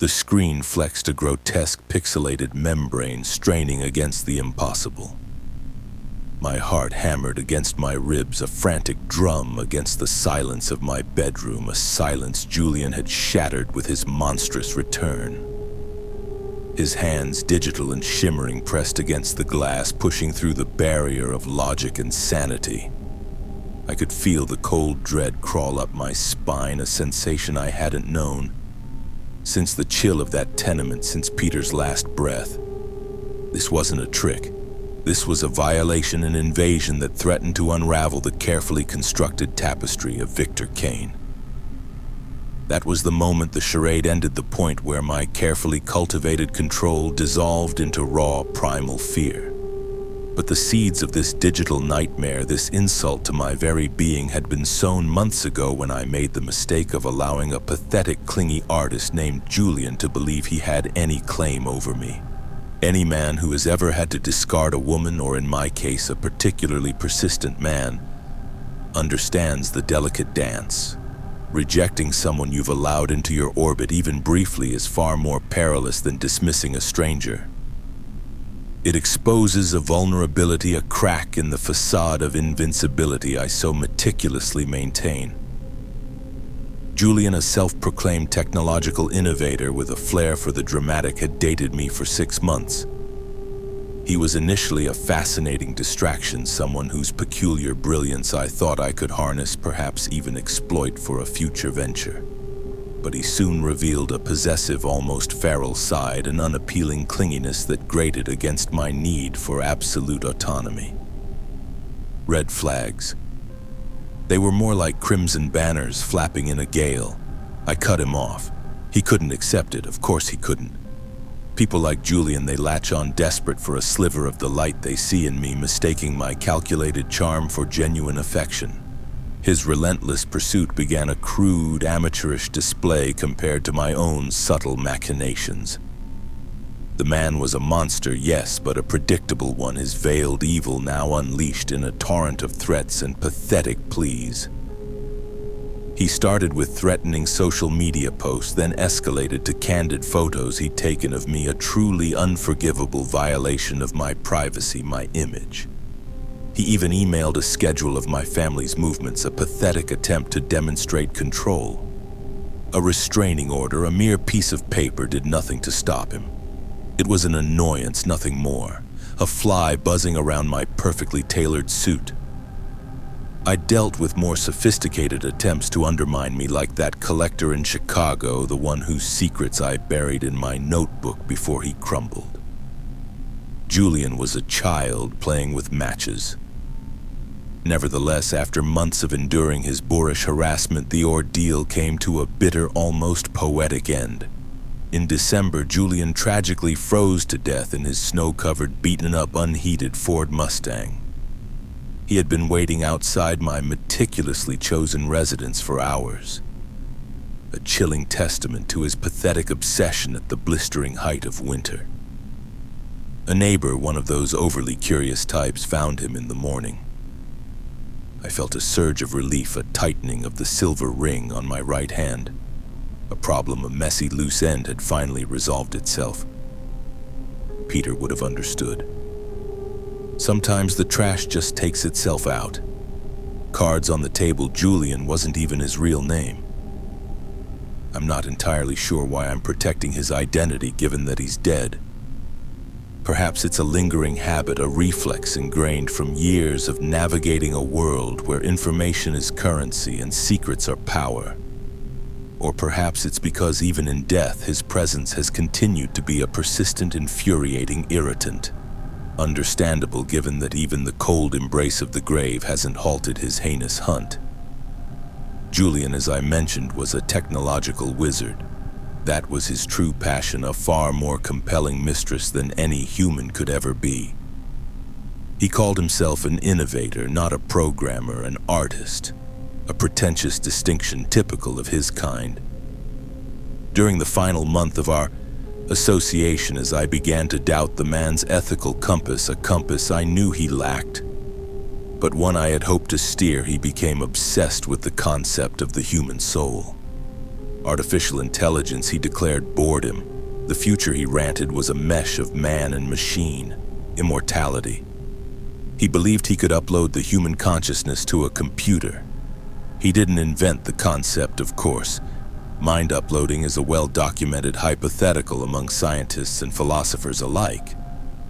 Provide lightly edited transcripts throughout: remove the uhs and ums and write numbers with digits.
The screen flexed a grotesque pixelated membrane straining against the impossible. My heart hammered against my ribs, a frantic drum against the silence of my bedroom, a silence Julian had shattered with his monstrous return. His hands, digital and shimmering, pressed against the glass, pushing through the barrier of logic and sanity. I could feel the cold dread crawl up my spine, a sensation I hadn't known since the chill of that tenement, since Peter's last breath. This wasn't a trick. This was a violation and invasion that threatened to unravel the carefully constructed tapestry of Victor Kane. That was the moment the charade ended, the point where my carefully cultivated control dissolved into raw, primal fear. But the seeds of this digital nightmare, this insult to my very being, had been sown months ago when I made the mistake of allowing a pathetic, clingy artist named Julian to believe he had any claim over me. Any man who has ever had to discard a woman, or in my case, a particularly persistent man, understands the delicate dance. Rejecting someone you've allowed into your orbit, even briefly, is far more perilous than dismissing a stranger. It exposes a vulnerability, a crack in the facade of invincibility I so meticulously maintain. Julian, a self-proclaimed technological innovator with a flair for the dramatic, had dated me for 6 months. He was initially a fascinating distraction, someone whose peculiar brilliance I thought I could harness, perhaps even exploit for a future venture. But he soon revealed a possessive, almost feral side, an unappealing clinginess that grated against my need for absolute autonomy. Red flags. They were more like crimson banners flapping in a gale. I cut him off. He couldn't accept it, of course he couldn't. People like Julian, they latch on desperate for a sliver of the light they see in me, mistaking my calculated charm for genuine affection. His relentless pursuit began a crude, amateurish display compared to my own subtle machinations. The man was a monster, yes, but a predictable one, his veiled evil now unleashed in a torrent of threats and pathetic pleas. He started with threatening social media posts, then escalated to candid photos he'd taken of me, a truly unforgivable violation of my privacy, my image. He even emailed a schedule of my family's movements, a pathetic attempt to demonstrate control. A restraining order, a mere piece of paper, did nothing to stop him. It was an annoyance, nothing more. A fly buzzing around my perfectly tailored suit. I dealt with more sophisticated attempts to undermine me, like that collector in Chicago, the one whose secrets I buried in my notebook before he crumbled. Julian was a child playing with matches. Nevertheless, after months of enduring his boorish harassment, the ordeal came to a bitter, almost poetic end. In December, Julian tragically froze to death in his snow-covered, beaten-up, unheated Ford Mustang. He had been waiting outside my meticulously chosen residence for hours, a chilling testament to his pathetic obsession at the blistering height of winter. A neighbor, one of those overly curious types, found him in the morning. I felt a surge of relief, a tightening of the silver ring on my right hand. A problem, a messy loose end, had finally resolved itself. Peter would have understood. Sometimes the trash just takes itself out. Cards on the table, Julian wasn't even his real name. I'm not entirely sure why I'm protecting his identity, given that he's dead. Perhaps it's a lingering habit, a reflex ingrained from years of navigating a world where information is currency and secrets are power. Or perhaps it's because even in death, his presence has continued to be a persistent, infuriating irritant. Understandable, given that even the cold embrace of the grave hasn't halted his heinous hunt. Julian, as I mentioned, was a technological wizard. That was his true passion, a far more compelling mistress than any human could ever be. He called himself an innovator, not a programmer, an artist, a pretentious distinction typical of his kind. During the final month of our association, as I began to doubt the man's ethical compass, a compass I knew he lacked, but one I had hoped to steer, he became obsessed with the concept of the human soul. Artificial intelligence, he declared, bored him. The future, he ranted, was a mesh of man and machine, immortality. He believed he could upload the human consciousness to a computer. He didn't invent the concept, of course. Mind uploading is a well-documented hypothetical among scientists and philosophers alike.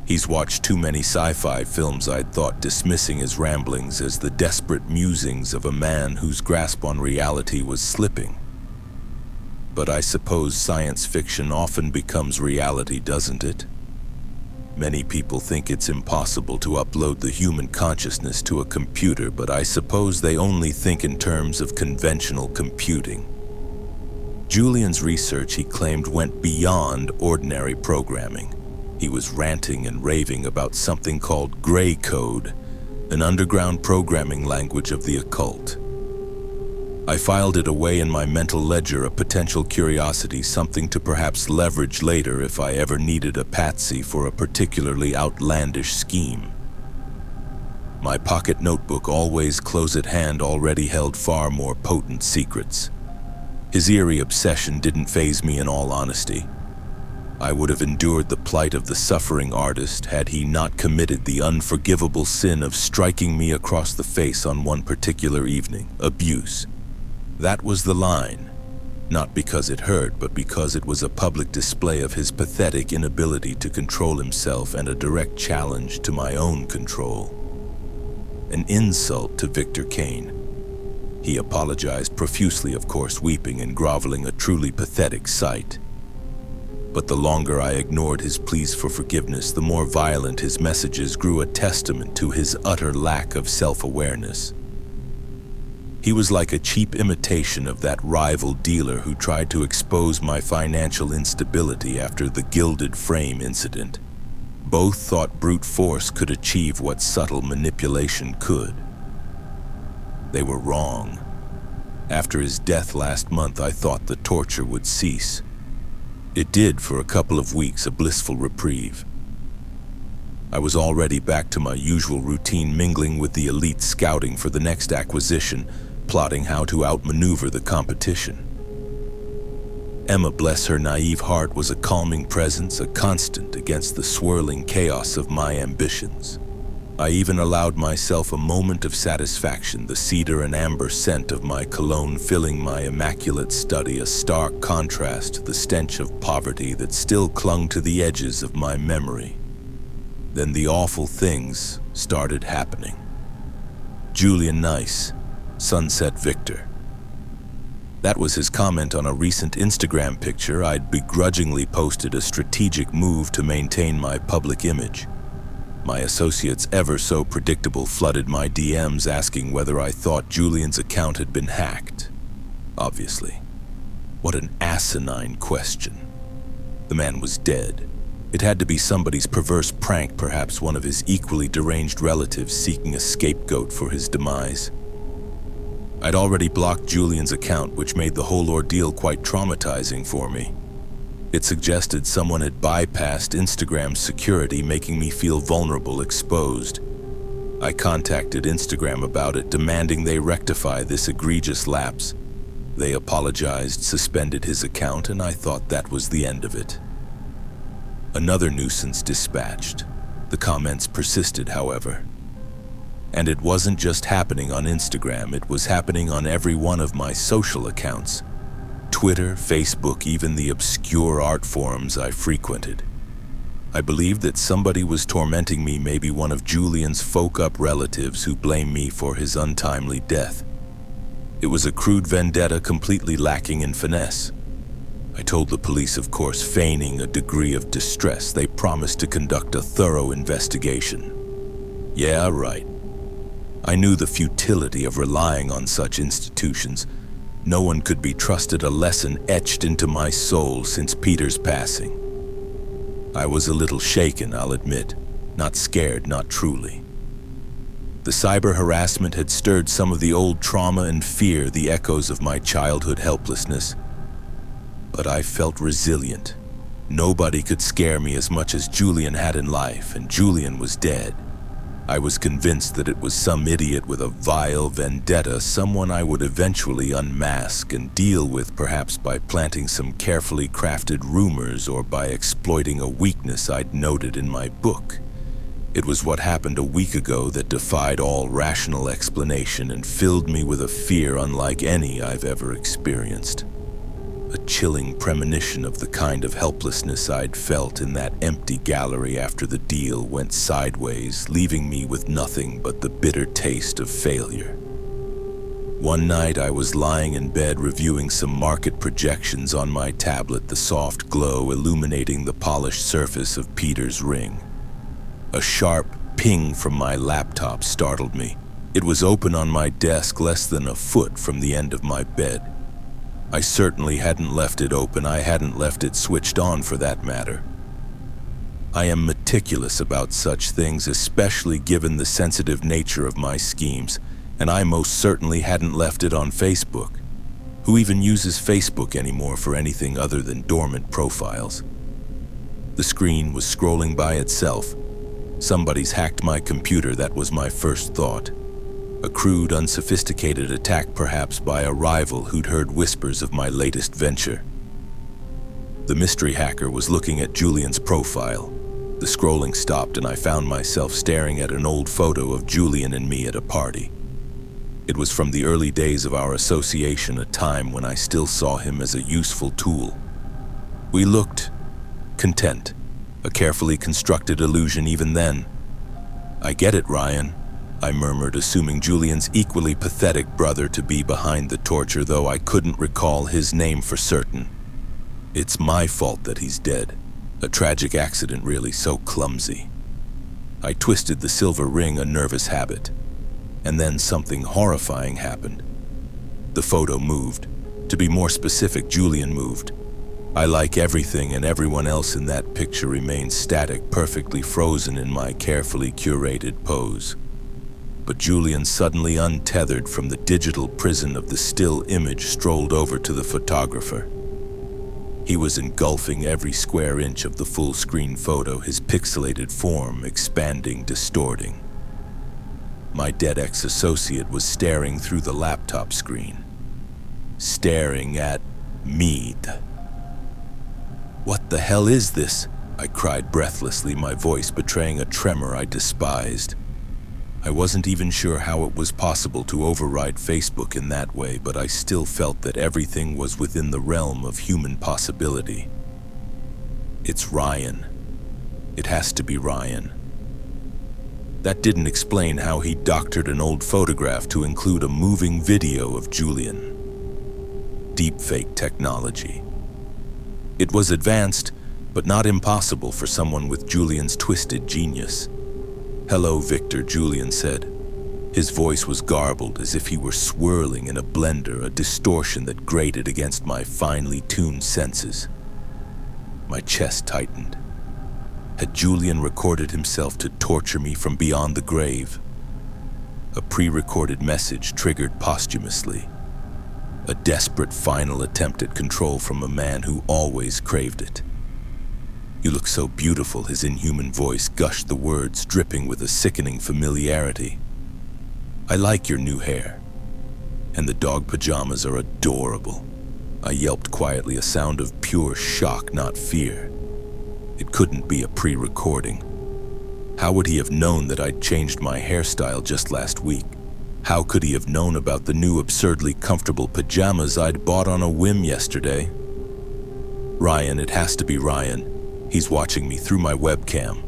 He's watched too many sci-fi films, I'd thought, dismissing his ramblings as the desperate musings of a man whose grasp on reality was slipping. But I suppose science fiction often becomes reality, doesn't it? Many people think it's impossible to upload the human consciousness to a computer, but I suppose they only think in terms of conventional computing. Julian's research, he claimed, went beyond ordinary programming. He was ranting and raving about something called gray code, an underground programming language of the occult. I filed it away in my mental ledger, a potential curiosity, something to perhaps leverage later if I ever needed a patsy for a particularly outlandish scheme. My pocket notebook, always close at hand, already held far more potent secrets. His eerie obsession didn't faze me, in all honesty. I would have endured the plight of the suffering artist had he not committed the unforgivable sin of striking me across the face on one particular evening. Abuse. That was the line. Not because it hurt, but because it was a public display of his pathetic inability to control himself and a direct challenge to my own control. An insult to Victor Kane. He apologized profusely, of course, weeping and groveling, a truly pathetic sight. But the longer I ignored his pleas for forgiveness, the more violent his messages grew, a testament to his utter lack of self-awareness. He was like a cheap imitation of that rival dealer who tried to expose my financial instability after the gilded frame incident. Both thought brute force could achieve what subtle manipulation could. They were wrong. After his death last month, I thought the torture would cease. It did for a couple of weeks, a blissful reprieve. I was already back to my usual routine, mingling with the elite, scouting for the next acquisition, plotting how to outmaneuver the competition. Emma, bless her naive heart, was a calming presence, a constant against the swirling chaos of my ambitions. I even allowed myself a moment of satisfaction, the cedar and amber scent of my cologne filling my immaculate study, a stark contrast to the stench of poverty that still clung to the edges of my memory. Then the awful things started happening. Julian Nice, Sunset Victor. That was his comment on a recent Instagram picture I'd begrudgingly posted, a strategic move to maintain my public image. My associates, ever so predictable, flooded my DMs asking whether I thought Julian's account had been hacked. Obviously. What an asinine question. The man was dead. It had to be somebody's perverse prank, perhaps one of his equally deranged relatives seeking a scapegoat for his demise. I'd already blocked Julian's account, which made the whole ordeal quite traumatizing for me. It suggested someone had bypassed Instagram's security, making me feel vulnerable, exposed. I contacted Instagram about it, demanding they rectify this egregious lapse. They apologized, suspended his account, and I thought that was the end of it. Another nuisance dispatched. The comments persisted, however. And it wasn't just happening on Instagram, it was happening on every one of my social accounts. Twitter, Facebook, even the obscure art forums I frequented. I believed that somebody was tormenting me, maybe one of Julian's folk-up relatives who blamed me for his untimely death. It was a crude vendetta completely lacking in finesse. I told the police, of course, feigning a degree of distress. They promised to conduct a thorough investigation. Yeah, right. I knew the futility of relying on such institutions. No one could be trusted, a lesson etched into my soul since Peter's passing. I was a little shaken, I'll admit. Not scared, not truly. The cyber harassment had stirred some of the old trauma and fear, the echoes of my childhood helplessness. But I felt resilient. Nobody could scare me as much as Julian had in life, and Julian was dead. I was convinced that it was some idiot with a vile vendetta, someone I would eventually unmask and deal with, perhaps by planting some carefully crafted rumors or by exploiting a weakness I'd noted in my book. It was what happened a week ago that defied all rational explanation and filled me with a fear unlike any I've ever experienced. A chilling premonition of the kind of helplessness I'd felt in that empty gallery after the deal went sideways, leaving me with nothing but the bitter taste of failure. One night I was lying in bed reviewing some market projections on my tablet, the soft glow illuminating the polished surface of Peter's ring. A sharp ping from my laptop startled me. It was open on my desk, less than a foot from the end of my bed. I certainly hadn't left it open. I hadn't left it switched on, for that matter. I am meticulous about such things, especially given the sensitive nature of my schemes, and I most certainly hadn't left it on Facebook. Who even uses Facebook anymore for anything other than dormant profiles? The screen was scrolling by itself. Somebody's hacked my computer, that was my first thought. A crude, unsophisticated attack, perhaps by a rival who'd heard whispers of my latest venture. The mystery hacker was looking at Julian's profile. The scrolling stopped and I found myself staring at an old photo of Julian and me at a party. It was from the early days of our association, a time when I still saw him as a useful tool. We looked content, a carefully constructed illusion even then. "I get it, Ryan," I murmured, assuming Julian's equally pathetic brother to be behind the torture, though I couldn't recall his name for certain. "It's my fault that he's dead. A tragic accident, really, so clumsy." I twisted the silver ring, a nervous habit. And then something horrifying happened. The photo moved. To be more specific, Julian moved. I, like everything and everyone else in that picture, remained static, perfectly frozen in my carefully curated pose. But Julian, suddenly untethered from the digital prison of the still image, strolled over to the photographer. He was engulfing every square inch of the full-screen photo, his pixelated form expanding, distorting. My dead ex-associate was staring through the laptop screen. Staring at me. "What the hell is this?" I cried breathlessly, my voice betraying a tremor I despised. I wasn't even sure how it was possible to override Facebook in that way, but I still felt that everything was within the realm of human possibility. "It's Ryan. It has to be Ryan." That didn't explain how he doctored an old photograph to include a moving video of Julian. Deepfake technology. It was advanced, but not impossible for someone with Julian's twisted genius. "Hello, Victor," Julian said. His voice was garbled, as if he were swirling in a blender, a distortion that grated against my finely tuned senses. My chest tightened. Had Julian recorded himself to torture me from beyond the grave? A pre-recorded message triggered posthumously. A desperate final attempt at control from a man who always craved it. "You look so beautiful," his inhuman voice gushed the words, dripping with a sickening familiarity. "I like your new hair. And the dog pajamas are adorable." I yelped quietly, a sound of pure shock, not fear. It couldn't be a pre-recording. How would he have known that I'd changed my hairstyle just last week? How could he have known about the new absurdly comfortable pajamas I'd bought on a whim yesterday? "Ryan, it has to be Ryan. He's watching me through my webcam."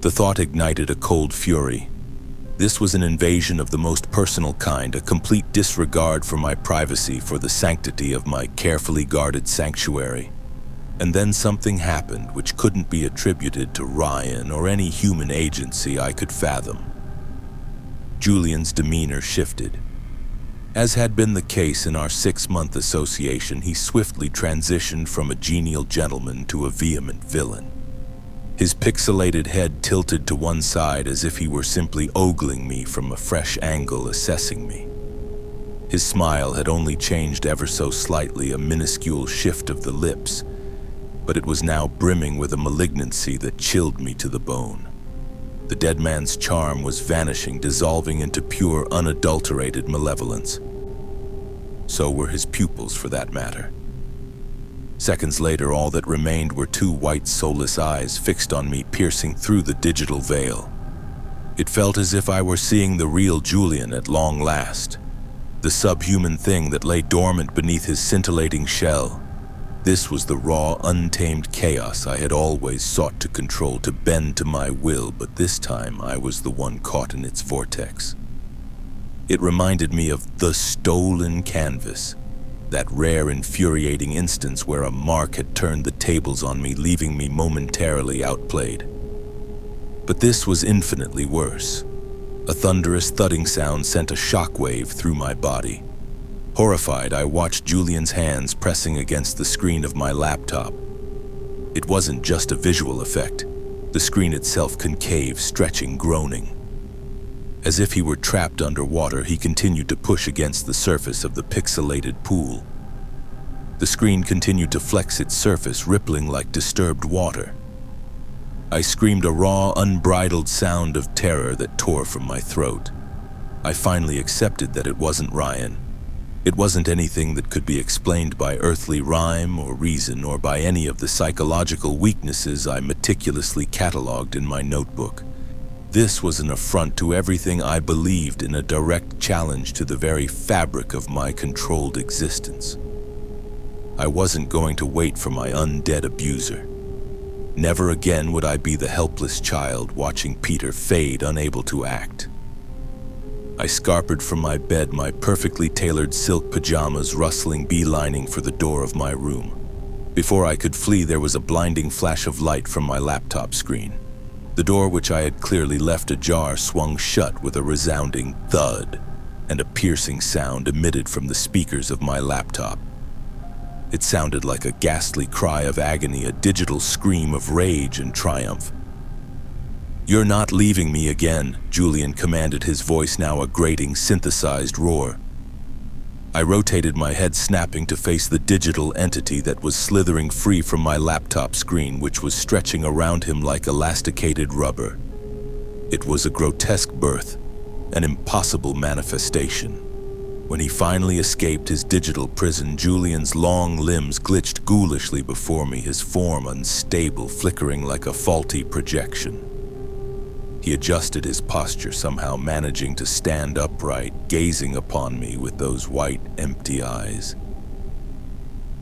The thought ignited a cold fury. This was an invasion of the most personal kind, a complete disregard for my privacy, for the sanctity of my carefully guarded sanctuary. And then something happened which couldn't be attributed to Ryan or any human agency I could fathom. Julian's demeanor shifted. As had been the case in our 6-month association, he swiftly transitioned from a genial gentleman to a vehement villain. His pixelated head tilted to one side as if he were simply ogling me from a fresh angle, assessing me. His smile had only changed ever so slightly, a minuscule shift of the lips, but it was now brimming with a malignancy that chilled me to the bone. The dead man's charm was vanishing, dissolving into pure, unadulterated malevolence. So were his pupils, for that matter. Seconds later, all that remained were two white, soulless eyes fixed on me, piercing through the digital veil. It felt as if I were seeing the real Julian at long last, the subhuman thing that lay dormant beneath his scintillating shell. This was the raw, untamed chaos I had always sought to control, to bend to my will, but this time I was the one caught in its vortex. It reminded me of the stolen canvas, that rare, infuriating instance where a mark had turned the tables on me, leaving me momentarily outplayed. But this was infinitely worse. A thunderous thudding sound sent a shockwave through my body. Horrified, I watched Julian's hands pressing against the screen of my laptop. It wasn't just a visual effect. The screen itself concave, stretching, groaning. As if he were trapped underwater, he continued to push against the surface of the pixelated pool. The screen continued to flex its surface, rippling like disturbed water. I screamed a raw, unbridled sound of terror that tore from my throat. I finally accepted that it wasn't Ryan. It wasn't anything that could be explained by earthly rhyme or reason, or by any of the psychological weaknesses I meticulously cataloged in my notebook. This was an affront to everything I believed, in a direct challenge to the very fabric of my controlled existence. I wasn't going to wait for my undead abuser. Never again would I be the helpless child watching Peter fade, unable to act. I scarpered from my bed, my perfectly tailored silk pajamas rustling, beelining for the door of my room. Before I could flee, there was a blinding flash of light from my laptop screen. The door, which I had clearly left ajar, swung shut with a resounding thud, and a piercing sound emitted from the speakers of my laptop. It sounded like a ghastly cry of agony, a digital scream of rage and triumph. "You're not leaving me again," Julian commanded, his voice now a grating, synthesized roar. I rotated my head, snapping to face the digital entity that was slithering free from my laptop screen, which was stretching around him like elasticated rubber. It was a grotesque birth, an impossible manifestation. When he finally escaped his digital prison, Julian's long limbs glitched ghoulishly before me, his form unstable, flickering like a faulty projection. He adjusted his posture, somehow managing to stand upright, gazing upon me with those white, empty eyes.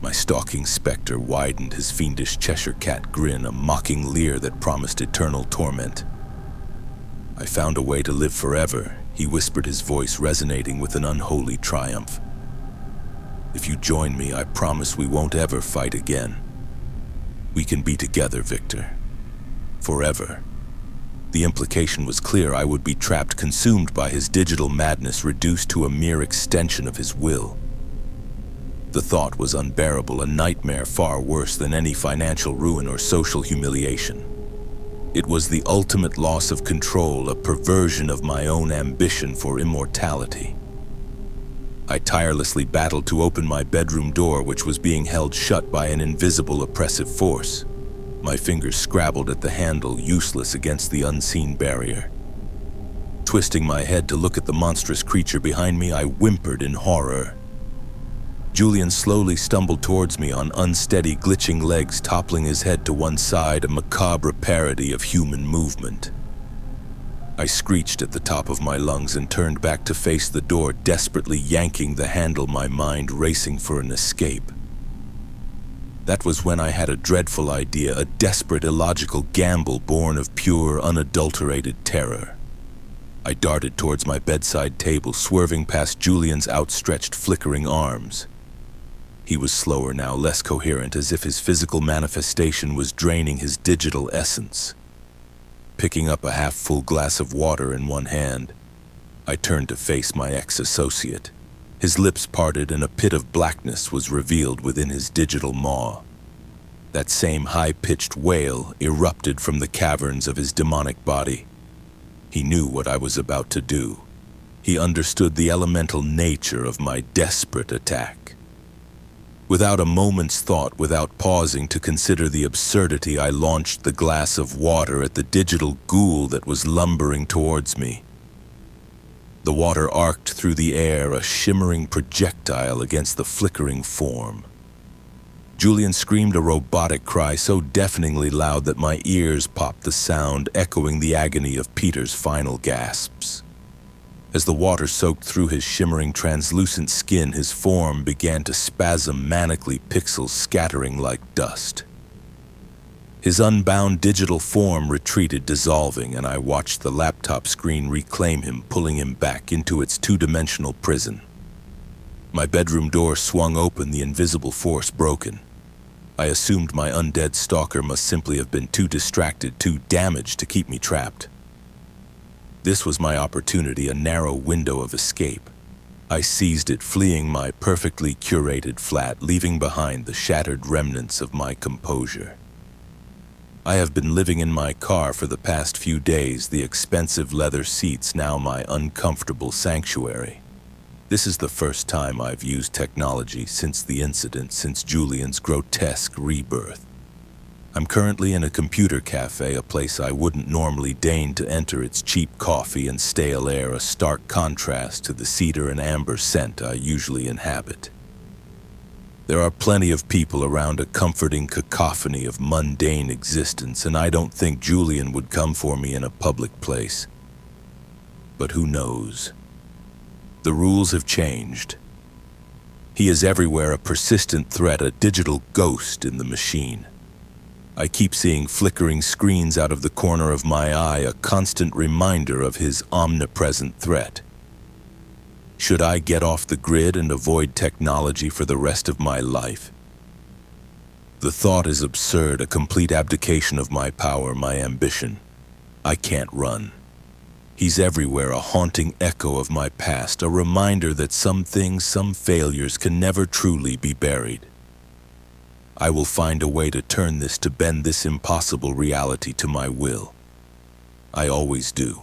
My stalking specter widened his fiendish Cheshire cat grin, a mocking leer that promised eternal torment. "I found a way to live forever," he whispered, his voice resonating with an unholy triumph. "If you join me, I promise we won't ever fight again. We can be together, Victor. Forever." The implication was clear. I would be trapped, consumed by his digital madness, reduced to a mere extension of his will. The thought was unbearable, a nightmare far worse than any financial ruin or social humiliation. It was the ultimate loss of control, a perversion of my own ambition for immortality. I tirelessly battled to open my bedroom door, which was being held shut by an invisible, oppressive force. My fingers scrabbled at the handle, useless against the unseen barrier. Twisting my head to look at the monstrous creature behind me, I whimpered in horror. Julian slowly stumbled towards me on unsteady, glitching legs, toppling his head to one side, a macabre parody of human movement. I screeched at the top of my lungs and turned back to face the door, desperately yanking the handle, my mind racing for an escape. That was when I had a dreadful idea, a desperate, illogical gamble born of pure, unadulterated terror. I darted towards my bedside table, swerving past Julian's outstretched, flickering arms. He was slower now, less coherent, as if his physical manifestation was draining his digital essence. Picking up a half-full glass of water in one hand, I turned to face my ex-associate. His lips parted and a pit of blackness was revealed within his digital maw. That same high-pitched wail erupted from the caverns of his demonic body. He knew what I was about to do. He understood the elemental nature of my desperate attack. Without a moment's thought, without pausing to consider the absurdity, I launched the glass of water at the digital ghoul that was lumbering towards me. The water arced through the air, a shimmering projectile against the flickering form. Julian screamed a robotic cry so deafeningly loud that my ears popped the sound, echoing the agony of Peter's final gasps. As the water soaked through his shimmering, translucent skin, his form began to spasm manically, pixels scattering like dust. His unbound digital form retreated, dissolving, and I watched the laptop screen reclaim him, pulling him back into its two-dimensional prison. My bedroom door swung open, the invisible force broken. I assumed my undead stalker must simply have been too distracted, too damaged to keep me trapped. This was my opportunity, a narrow window of escape. I seized it, fleeing my perfectly curated flat, leaving behind the shattered remnants of my composure. I have been living in my car for the past few days, the expensive leather seats now my uncomfortable sanctuary. This is the first time I've used technology since the incident, since Julian's grotesque rebirth. I'm currently in a computer cafe, a place I wouldn't normally deign to enter, its cheap coffee and stale air a stark contrast to the cedar and amber scent I usually inhabit. There are plenty of people around, a comforting cacophony of mundane existence, and I don't think Julian would come for me in a public place. But who knows? The rules have changed. He is everywhere, a persistent threat, a digital ghost in the machine. I keep seeing flickering screens out of the corner of my eye, a constant reminder of his omnipresent threat. Should I get off the grid and avoid technology for the rest of my life? The thought is absurd, a complete abdication of my power, my ambition. I can't run. He's everywhere, a haunting echo of my past, a reminder that some things, some failures can never truly be buried. I will find a way to turn this, to bend this impossible reality to my will. I always do.